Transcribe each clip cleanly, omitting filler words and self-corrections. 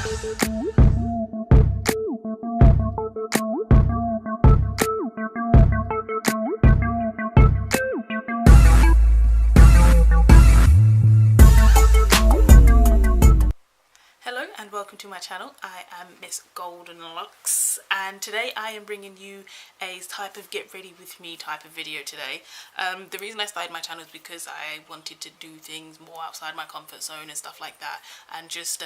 Hello and welcome to my channel. I am Miss Goldenlocks, and today I am bringing you a type of get ready with me type of video today. The reason I started my channel is because I wanted to do things more outside my comfort zone and stuff like that, and just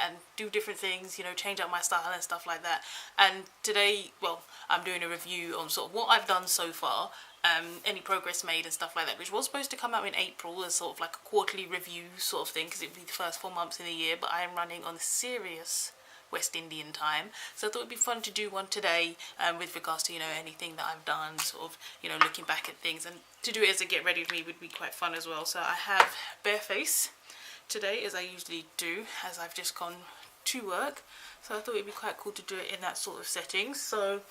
and do different things, you know, change up my style and stuff like that. And today, well, I'm doing a review on sort of what I've done so far, any progress made and stuff like that, which was supposed to come out in April as sort of like a quarterly review sort of thing, because it'd be the first 4 months in the year, but I am running on serious West Indian time, so I thought it'd be fun to do one today with regards to, you know, anything that I've done, sort of, you know, looking back at things, and to do it as a get ready with me would be quite fun as well. So I have bare face today, as I usually do, as I've just gone to work, so I thought it'd be quite cool to do it in that sort of setting. So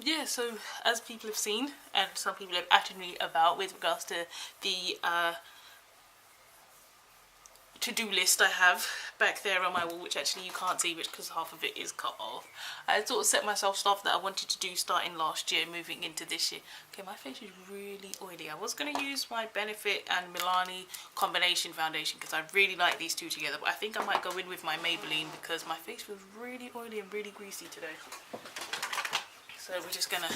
yeah, so as people have seen, and some people have asked me about with regards to the to-do list I have back there on my wall, which actually you can't see because half of it is cut off. I sort of set myself stuff that I wanted to do starting last year moving into this year. Okay, my face is really oily. I was going to use my Benefit and Milani combination foundation because I really like these two together, but I think I might go in with my Maybelline because my face feels really oily and really greasy today. So we're just going to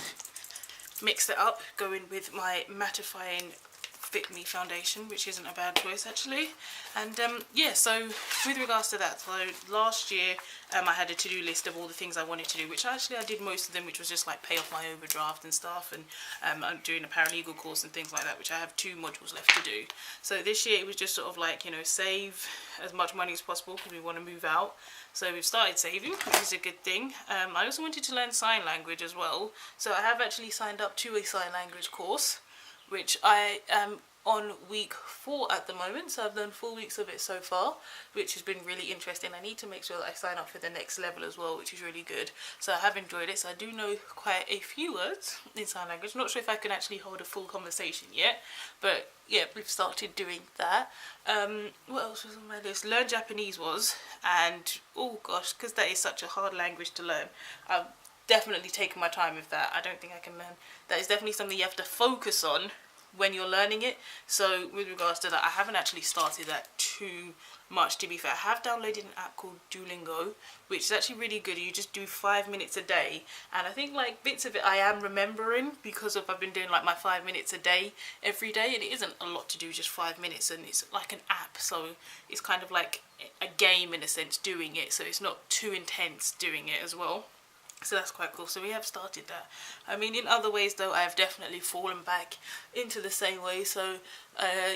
mix it up, go in with my mattifying Fit Me foundation, which isn't a bad choice actually. And yeah, so with regards to that, so last year I had a to-do list of all the things I wanted to do, which actually I did most of them, which was just like pay off my overdraft and stuff, and I'm doing a paralegal course and things like that, which I have 2 modules left to do. So this year it was just sort of like, you know, save as much money as possible because we want to move out. So we've started saving, which is a good thing. I also wanted to learn sign language as well, so I have actually signed up to a sign language course, which I am on week 4 at the moment, so I've done 4 weeks of it so far, which has been really interesting. I need to make sure that I sign up for the next level as well, which is really good. So I have enjoyed it, so I do know quite a few words in sign language. I'm not sure if I can actually hold a full conversation yet, but yeah, we've started doing that. What else was on my list? Learn Japanese was, and oh gosh, because that is such a hard language to learn, I've definitely taken my time with that. I don't think I can learn. That is definitely something you have to focus on when you're learning it. So with regards to that, I haven't actually started that too much, to be fair. I have downloaded an app called Duolingo, which is actually really good. You just do 5 minutes a day, and I think like bits of it I am remembering because of I've been doing like my 5 minutes a day every day, and it isn't a lot to do, just 5 minutes, and it's like an app, so it's kind of like a game in a sense doing it, so it's not too intense doing it as well. So that's quite cool. So we have started that. I mean, in other ways though, I have definitely fallen back into the same way. So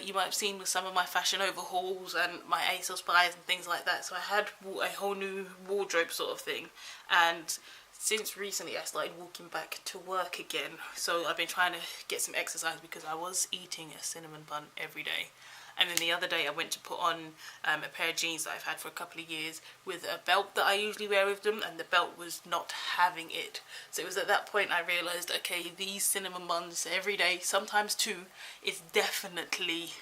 you might have seen with some of my fashion overhauls and my ASOS buys and things like that. So I had bought a whole new wardrobe sort of thing, and since recently I started walking back to work again. So I've been trying to get some exercise because I was eating a cinnamon bun every day. And then the other day I went to put on a pair of jeans that I've had for a couple of years with a belt that I usually wear with them, and the belt was not having it. So it was at that point I realised, okay, these cinnamon buns every day, sometimes 2, is definitely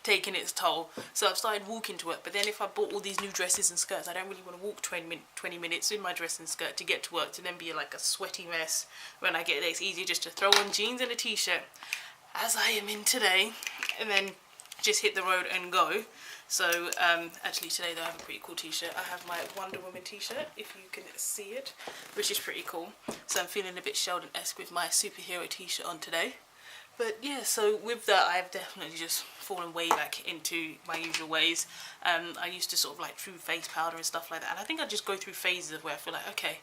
taking its toll. So I've started walking to work, but then if I bought all these new dresses and skirts, I don't really want to walk 20 minutes in my dress and skirt to get to work to then be like a sweaty mess when I get there. It's easier just to throw on jeans and a t-shirt, as I am in today, and then just hit the road and go. So actually today though I have a pretty cool t-shirt. I have my Wonder Woman t-shirt, if you can see it, which is pretty cool. So I'm feeling a bit Sheldon-esque with my superhero t-shirt on today. But yeah, so with that I've definitely just fallen way back into my usual ways. I used to sort of like do face powder and stuff like that, and I think I just go through phases of where I feel like, okay,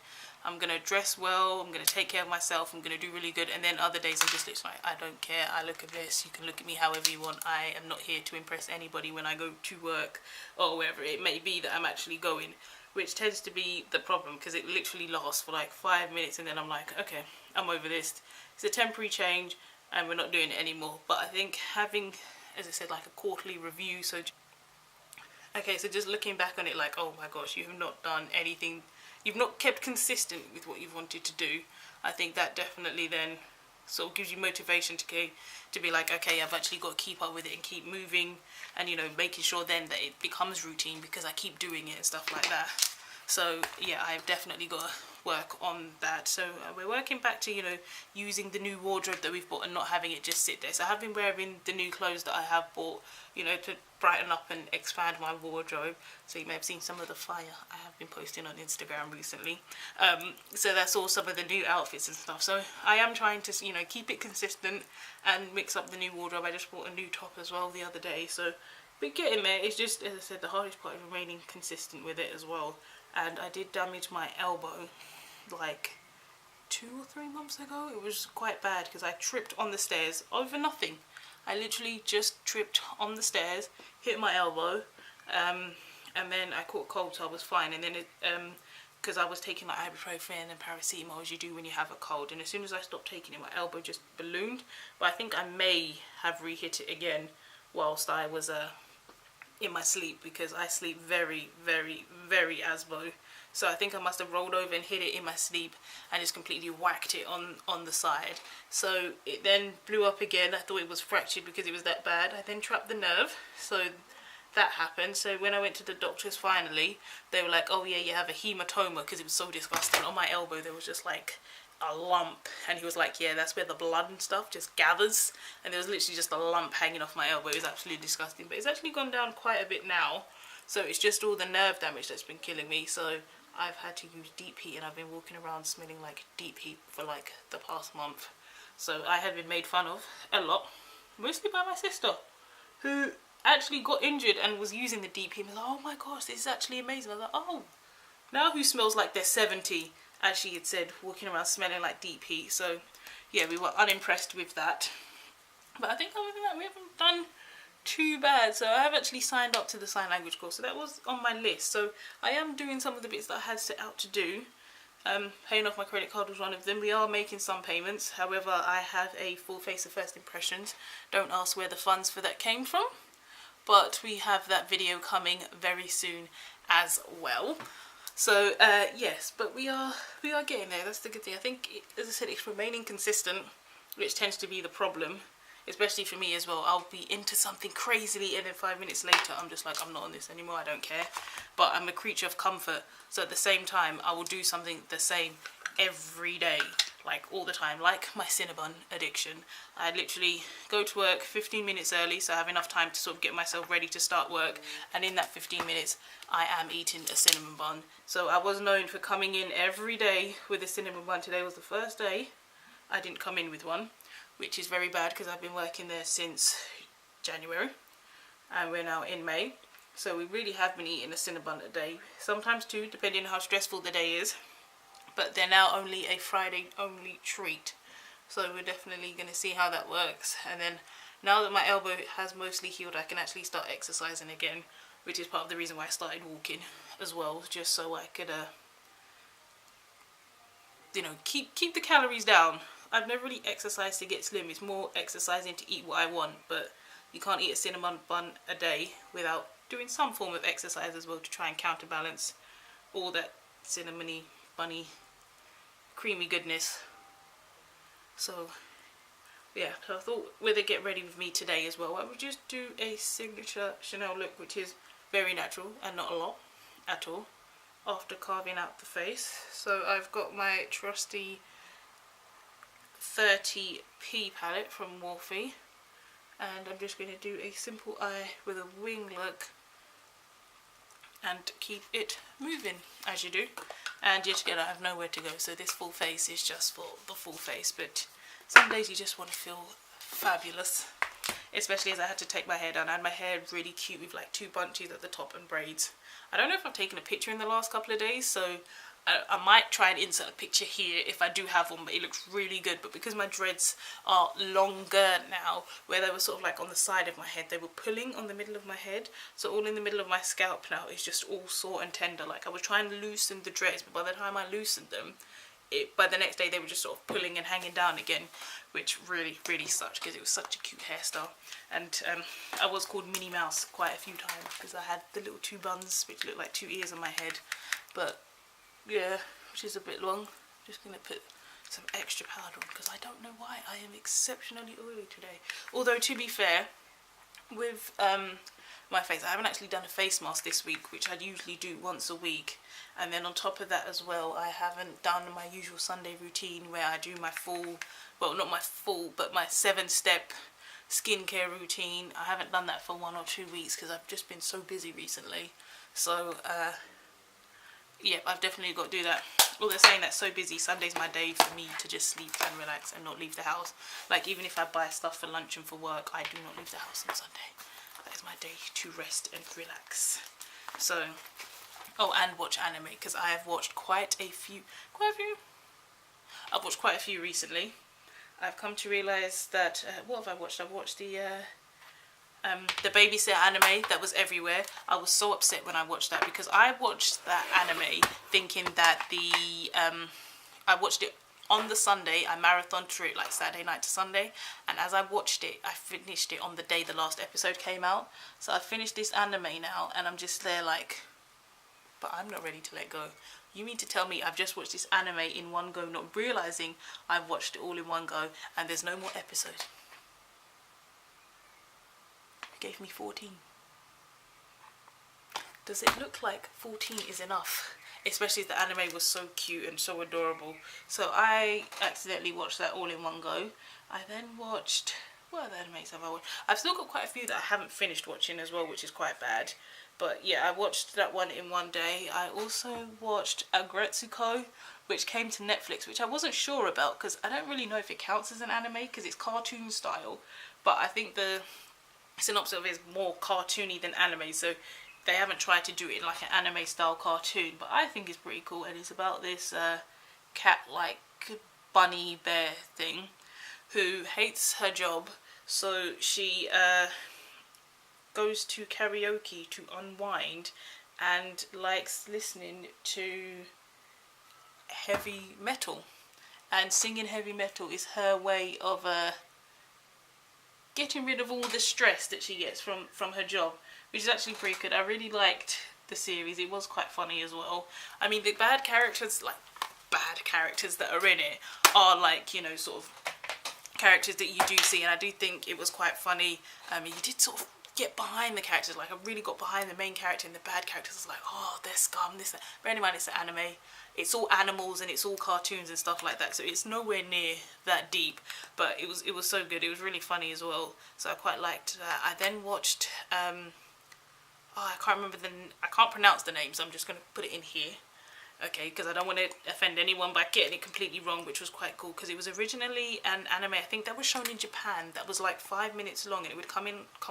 I'm going to dress well, I'm going to take care of myself, I'm going to do really good, and then other days I'm just like, I don't care, I look at this, you can look at me however you want, I am not here to impress anybody when I go to work, or wherever it may be that I'm actually going, which tends to be the problem, because it literally lasts for like 5 minutes, and then I'm like, okay, I'm over this, it's a temporary change, and we're not doing it anymore. But I think having, as I said, like a quarterly review, so okay, so just looking back on it like, oh my gosh, you have not done anything, you've not kept consistent with what you've wanted to do. I think that definitely then sort of gives you motivation to be like, okay, I've actually got to keep up with it and keep moving, and, you know, making sure then that it becomes routine because I keep doing it and stuff like that. So yeah, I've definitely got to work on that. So we're working back to, you know, using the new wardrobe that we've bought and not having it just sit there. So I have been wearing the new clothes that I have bought, you know, to brighten up and expand my wardrobe. So you may have seen some of the fire I have been posting on Instagram recently. So that's all some of the new outfits and stuff. So I am trying to, you know, keep it consistent and mix up the new wardrobe. I just bought a new top as well the other day. So we're getting there. It's just, as I said, the hardest part is remaining consistent with it as well. And I did damage my elbow like 2 or 3 months ago. It was quite bad because I tripped on the stairs over nothing. I literally just tripped on the stairs, hit my elbow, and then I caught cold, so I was fine. And then it, because I was taking like ibuprofen and paracetamol as you do when you have a cold, and as soon as I stopped taking it, my elbow just ballooned. But I think I may have re-hit it again whilst I was in my sleep, because I sleep very, very, very asbo. So I think I must have rolled over and hit it in my sleep and just completely whacked it on the side. So it then blew up again. I thought it was fractured because it was that bad. I then trapped the nerve, so that happened. So when I went to the doctors finally, they were like, oh yeah, you have a hematoma, because it was so disgusting. On my elbow there was just like a lump, and he was like, yeah, that's where the blood and stuff just gathers, and there was literally just a lump hanging off my elbow. It was absolutely disgusting, but it's actually gone down quite a bit now. So it's just all the nerve damage that's been killing me. So I've had to use deep heat, and I've been walking around smelling like deep heat for like the past month. So I have been made fun of a lot, mostly by my sister, who actually got injured and was using the deep heat and was like, oh my gosh, this is actually amazing. I was like, oh, now who smells like they're 70, as she had said, walking around smelling like deep heat. So yeah, we were unimpressed with that. But I think other than that, we haven't done too bad. So I have actually signed up to the sign language course, so that was on my list. So I am doing some of the bits that I had set out to do. Paying off my credit card was one of them. We are making some payments. However, I have a full face of first impressions. Don't ask where the funds for that came from, but we have that video coming very soon as well. So yes, but we are getting there. That's the good thing. I think, as I said, it's remaining consistent, which tends to be the problem, especially for me as well. I'll be into something crazily, and then 5 minutes later I'm just like, I'm not on this anymore, I don't care. But I'm a creature of comfort, so at the same time I will do something the same every day, like all the time, like my Cinnabon addiction. I literally go to work 15 minutes early, so I have enough time to sort of get myself ready to start work, and in that 15 minutes I am eating a cinnamon bun. So I was known for coming in every day with a cinnamon bun. Today was the first day I didn't come in with one, which is very bad because I've been working there since January and we're now in May. So we really have been eating a Cinnabon a day, sometimes two, depending on how stressful the day is. But they're now only a Friday only treat. So we're definitely going to see how that works. And then now that my elbow has mostly healed, I can actually start exercising again, which is part of the reason why I started walking as well, just so I could, you know, keep the calories down. I've never really exercised to get slim. It's more exercising to eat what I want, but you can't eat a cinnamon bun a day without doing some form of exercise as well to try and counterbalance all that cinnamony, bunny, creamy goodness. So yeah, so I thought with a get ready with me today as well, I would just do a signature Chanel look, which is very natural and not a lot at all, after carving out the face. So I've got my trusty 30p palette from Morphe, and I'm just going to do a simple eye with a wing look and keep it moving as you do. And yet again, I have nowhere to go, so this full face is just for the full face. But some days you just want to feel fabulous, especially as I had to take my hair down. I had my hair really cute with like 2 bunches at the top and braids. I don't know if I've taken a picture in the last couple of days, so I might try and insert a picture here if I do have one, but it looks really good. But because my dreads are longer now, where they were sort of like on the side of my head, they were pulling on the middle of my head, so all in the middle of my scalp now is just all sore and tender. Like, I was trying to loosen the dreads, but by the time I loosened them, by the next day they were just sort of pulling and hanging down again, which really sucked because it was such a cute hairstyle. And I was called Minnie Mouse quite a few times because I had the little 2 buns which looked like 2 ears on my head. But yeah, which is a bit long. Just gonna put some extra powder on because I don't know why I am exceptionally oily today. Although to be fair, with my face, I haven't actually done a face mask this week, which I usually do once a week. And then on top of that as well, I haven't done my usual Sunday routine where I do my full, well not my full, but my 7-step skincare routine. I haven't done that for 1 or 2 weeks because I've just been so busy recently. So yeah, I've definitely got to do that. Well, they're saying that so busy, Sunday's my day for me to just sleep and relax and not leave the house. Like even if I buy stuff for lunch and for work, I do not leave the house on Sunday. That is my day to rest and relax. So, oh, and watch anime because I have watched quite a few. I've watched quite a few recently. I've come to realise that, what have I watched? I've watched the babysitter anime that was everywhere. I was so upset when I watched that because I watched that anime thinking that I watched it on the Sunday. I marathoned through it like Saturday night to Sunday, and as I watched it, I finished it on the day the last episode came out. So I finished this anime now and I'm just there like, but I'm not ready to let go. You mean to tell me I've just watched this anime in one go, not realising I've watched it all in one go and there's no more episodes? Gave me 14. Does it look like 14 is enough? Especially if the anime was so cute and so adorable. So I accidentally watched that all in one go. I then watched, what other animes have I watched? I've still got quite a few that I haven't finished watching as well, which is quite bad. But yeah, I watched that one in one day. I also watched Grwm, which came to Netflix, which I wasn't sure about because I don't really know if it counts as an anime because it's cartoon style. But I think the synopsis of it is more cartoony than anime, so they haven't tried to do it in like an anime style cartoon, but I think it's pretty cool. And it's about this cat like bunny bear thing who hates her job, so she goes to karaoke to unwind and likes listening to heavy metal, and singing heavy metal is her way of getting rid of all the stress that she gets from her job, which is actually pretty good. I really liked the series. It was quite funny as well. I mean, the bad characters that are in it are like, you know, sort of characters that you do see, and I do think it was quite funny. You did sort of get behind the characters. Like I really got behind the main character, and the bad characters was like, oh, they're scum, this, that. Bear in mind it's an anime. It's all animals and it's all cartoons and stuff like that, so it's nowhere near that deep, but it was so good. It was really funny as well, so I quite liked that. I then watched I can't pronounce the names, so I'm just going to put it in here, okay, because I don't want to offend anyone by getting it completely wrong, which was quite cool because it was originally an anime, I think, that was shown in Japan, that was like 5 minutes long, and it would come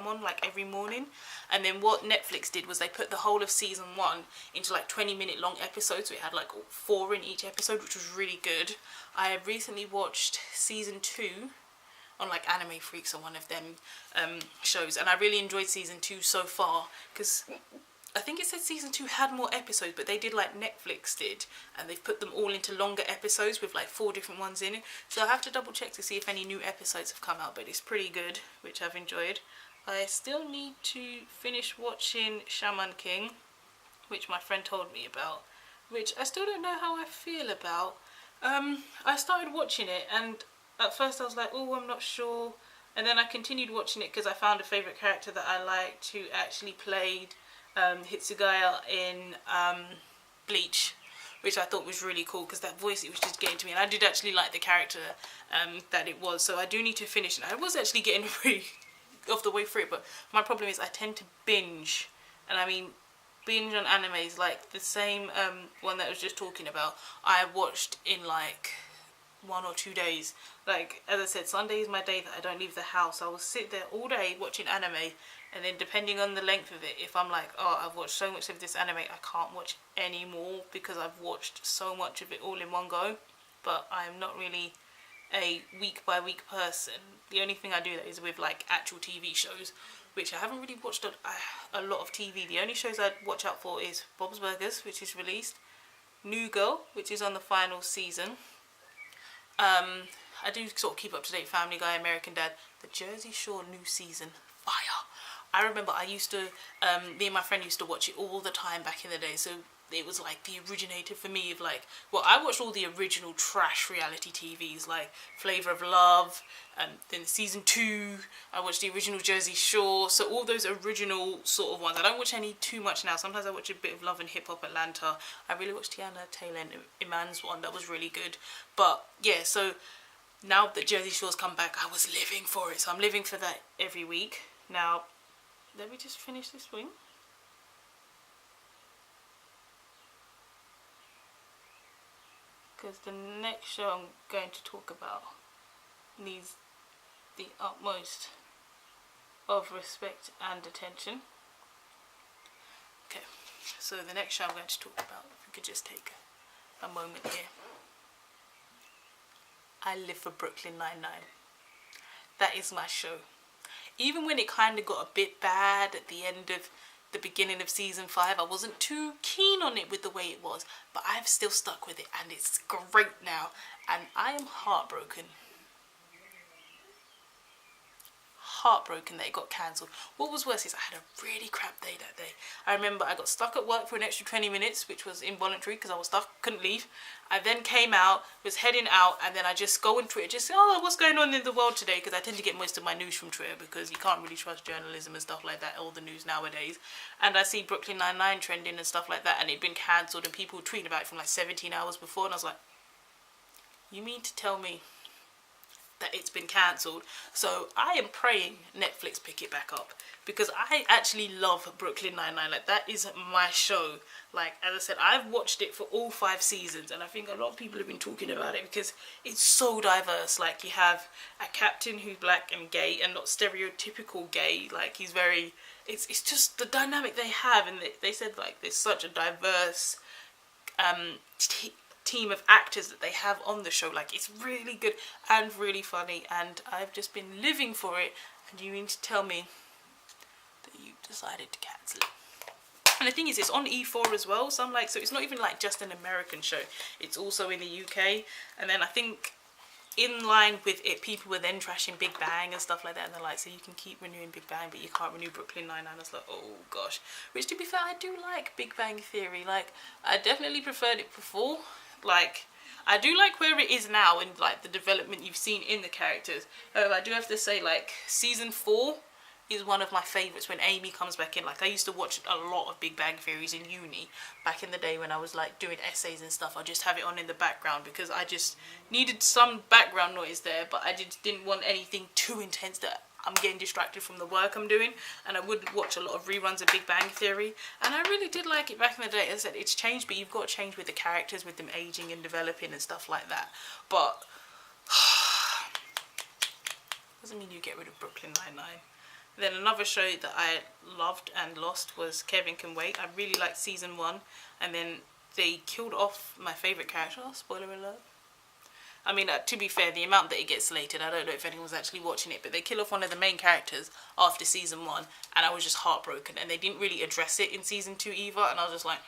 on like every morning. And then what Netflix did was they put the whole of season 1 into like 20-minute long episodes, so it had like 4 in each episode, which was really good. I have recently watched season 2 on like Anime Freaks or one of them shows, and I really enjoyed season 2 so far because I think it said season 2 had more episodes, but they did like Netflix did, and they've put them all into longer episodes with like 4 different ones in it. So I have to double check to see if any new episodes have come out, but it's pretty good, which I've enjoyed. I still need to finish watching Shaman King, which my friend told me about, which I still don't know how I feel about. I started watching it, and at first I was like, oh, I'm not sure. And then I continued watching it because I found a favourite character that I liked who actually played Hitsugaya in Bleach, which I thought was really cool because that voice, it was just getting to me, and I did actually like the character that it was. So I do need to finish it. I was actually getting really off the way through it, but my problem is I tend to binge, and I mean binge on animes. Like the same one that I was just talking about, I watched in like 1 or 2 days. Like as I said, Sunday is my day that I don't leave the house. I will sit there all day watching anime, and then depending on the length of it, if I'm like, oh, I've watched so much of this anime, I can't watch any more because I've watched so much of it all in one go. But I'm not really a week by week person. The only thing I do that is with like actual TV shows, which I haven't really watched a lot of TV. The only shows I watch out for is Bob's Burgers, which is released, New Girl, which is on the final season. I do sort of keep up to date, Family Guy, American Dad, the Jersey Shore new season, fire. I remember I used to, me and my friend used to watch it all the time back in the day. So it was like the originator for me of like, well, I watched all the original trash reality TVs like Flavour of Love, and then season 2 I watched the original Jersey Shore, so all those original sort of ones. I don't watch any too much now. Sometimes I watch a bit of Love and Hip Hop Atlanta. I really watched Tiana Taylor and Iman's one, that was really good. But yeah, so now that Jersey Shore's come back, I was living for it, so I'm living for that every week. Now let me just finish this wing. Because the next show I'm going to talk about needs the utmost of respect and attention. Okay, so the next show I'm going to talk about, if we could just take a moment here. I live for Brooklyn Nine-Nine. That is my show. Even when it kind of got a bit bad at the end of the beginning of season 5, I wasn't too keen on it with the way it was, but I've still stuck with it and it's great now, and I am heartbroken that it got cancelled. What was worse is I had a really crap day that day. I remember I got stuck at work for an extra 20 minutes, which was involuntary because I was stuck, couldn't leave. I then came out, was heading out, and then I just go on Twitter, just oh, what's going on in the world today, because I tend to get most of my news from Twitter because you can't really trust journalism and stuff like that, all the news nowadays. And I see Brooklyn Nine-Nine trending and stuff like that, and it'd been cancelled and people were tweeting about it from like 17 hours before, and I was like, you mean to tell me that it's been cancelled? So I am praying Netflix pick it back up, because I actually love Brooklyn Nine-Nine. Like, that is my show. Like, as I said, I've watched it for all 5 seasons, and I think a lot of people have been talking about it because it's so diverse. Like, you have a captain who's black and gay and not stereotypical gay. Like, he's very, it's just the dynamic they have, and they said like there's such a diverse team of actors that they have on the show. Like, it's really good and really funny, and I've just been living for it. And you mean to tell me that you decided to cancel it? And the thing is, it's on E4 as well, so I'm like, so it's not even like just an American show, it's also in the UK. And then I think in line with it, people were then trashing Big Bang and stuff like that, and they're like, so you can keep renewing Big Bang but you can't renew Brooklyn Nine-Nine. I was like, oh gosh. Which, to be fair, I do like Big Bang Theory. Like, I definitely preferred it before. Like, I do like where it is now and like the development you've seen in the characters. However, I do have to say, like, season 4 is one of my favourites when Amy comes back in. Like, I used to watch a lot of Big Bang Theories in uni back in the day when I was like doing essays and stuff. I'd just have it on in the background because I just needed some background noise there, but I just didn't want anything too intense that I'm getting distracted from the work I'm doing. And I would watch a lot of reruns of Big Bang Theory, and I really did like it back in the day. As I said, it's changed, but you've got to change with the characters, with them aging and developing and stuff like that. But doesn't mean you get rid of Brooklyn Nine-Nine. Then another show that I loved and lost was Kevin Can Wait. I really liked season 1, and then they killed off my favourite character. Oh, spoiler alert. I mean, to be fair, the amount that it gets slated, I don't know if anyone's actually watching it, but they kill off one of the main characters after season 1, and I was just heartbroken. And they didn't really address it in season 2 either, and I was just like,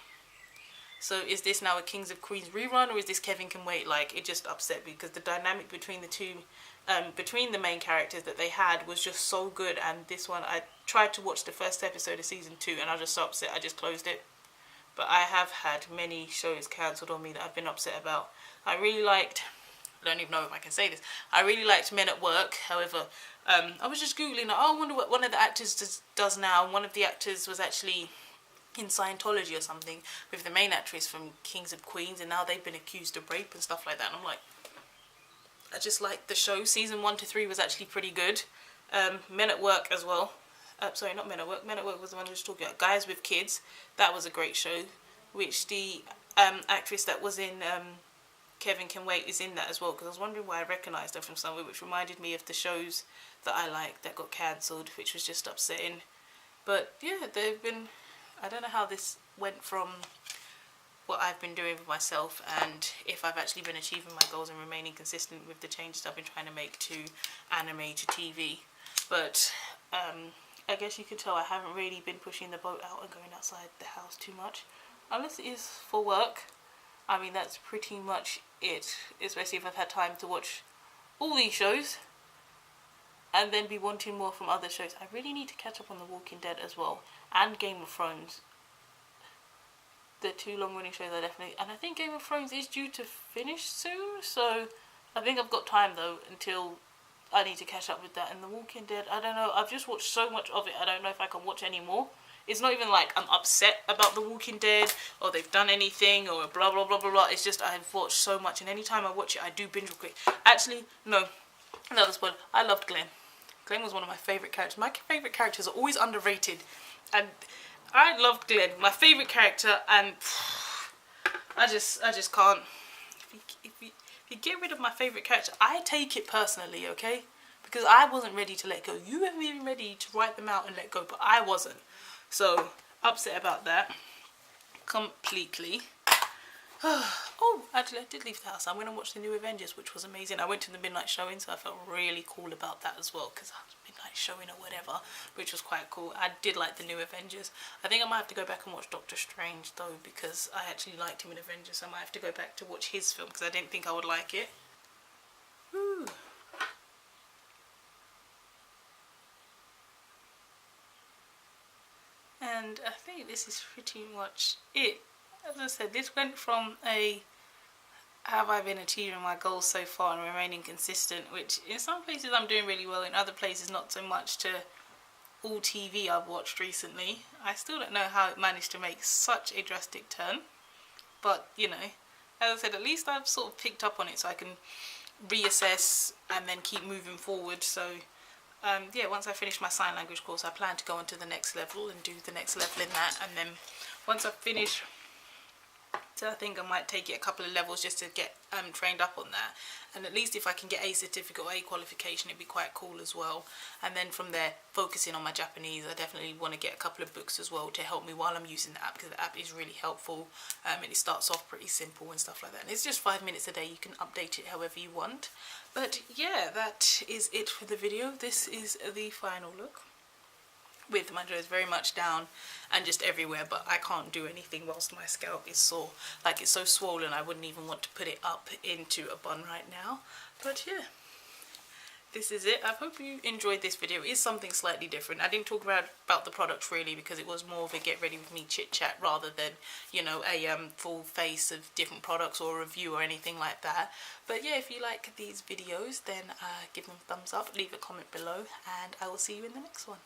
so is this now a Kings of Queens rerun, or is this Kevin Can Wait? Like, it just upset me because the dynamic between the two, between the main characters that they had was just so good. And this one, I tried to watch the first episode of season 2 and I was just so upset I just closed it. But I have had many shows cancelled on me that I've been upset about. I really liked, I don't even know if I can say this, I really liked Men at Work. However, I was just googling, oh, I wonder what one of the actors does now. One of the actors was actually in Scientology or something with the main actress from Kings of Queens, and now they've been accused of rape and stuff like that. And I'm like, I just liked the show. Season 1 to 3 was actually pretty good. Men at Work as well. Sorry, not Men at Work. Men at Work was the one I was talking about. Guys with Kids. That was a great show. Which the actress that was in Kevin Can Wait is in that as well. Because I was wondering why I recognised her from somewhere, which reminded me of the shows that I liked that got cancelled, which was just upsetting. But yeah, they've been, I don't know how this went from what I've been doing with myself and if I've actually been achieving my goals and remaining consistent with the changes I've been trying to make to anime, to TV. But I guess you can tell I haven't really been pushing the boat out and going outside the house too much, unless it is for work. I mean, that's pretty much it, especially if I've had time to watch all these shows. and then be wanting more from other shows. I really need to catch up on The Walking Dead as well, and Game of Thrones. The two long-running shows I definitely... And I think Game of Thrones is due to finish soon, so I think I've got time, though, until I need to catch up with that. And The Walking Dead, I don't know, I've just watched so much of it, I don't know if I can watch any more. It's not even like I'm upset about The Walking Dead, or they've done anything, or blah, blah, blah, blah, blah. It's just I've watched so much, and anytime I watch it, I do binge real quick. Actually, no, another spoiler. I loved Glenn. Glenn was one of my favourite characters. My favourite characters are always underrated, and I loved Glenn, my favourite character, and I just can't. If you get rid of my favourite character, I take it personally, okay? Because I wasn't ready to let go. You haven't been ready to write them out and let go, but I wasn't. So, upset about that. Completely. Oh, actually I did leave the house. I went and watched the new Avengers, which was amazing. I went to the midnight showing, so I felt really cool about that as well, because I was midnight showing or whatever, which was quite cool. I did like the new Avengers. I think I might have to go back and watch Doctor Strange though, because I actually liked him in Avengers, so I might have to go back to watch his film, because I didn't think I would like it. Woo. And I think this is pretty much it. As I said, this went from a have I been achieving my goals so far and remaining consistent, which in some places I'm doing really well, in other places not so much, to all TV I've watched recently. I still don't know how it managed to make such a drastic turn, but you know, as I said, at least I've sort of picked up on it, so I can reassess and then keep moving forward. So yeah, once I finish my sign language course, I plan to go on to the next level and do the next level in that, and then once I finish, so I think I might take it a couple of levels just to get trained up on that, and at least if I can get a certificate or a qualification, it'd be quite cool as well. And then from there, focusing on my Japanese, I definitely want to get a couple of books as well to help me while I'm using the app, because the app is really helpful, and it starts off pretty simple and stuff like that, and it's just 5 minutes a day. You can update it however you want. But yeah, that is it for the video. This is the final look, with my nose very much down and just everywhere, but I can't do anything whilst my scalp is sore. Like, it's so swollen I wouldn't even want to put it up into a bun right now. But yeah, this is it. I hope you enjoyed this video. It is something slightly different. I didn't talk about the products really, because it was more of a get ready with me chit chat rather than, you know, a full face of different products or a review or anything like that. But yeah, if you like these videos, then give them a thumbs up, leave a comment below, and I will see you in the next one.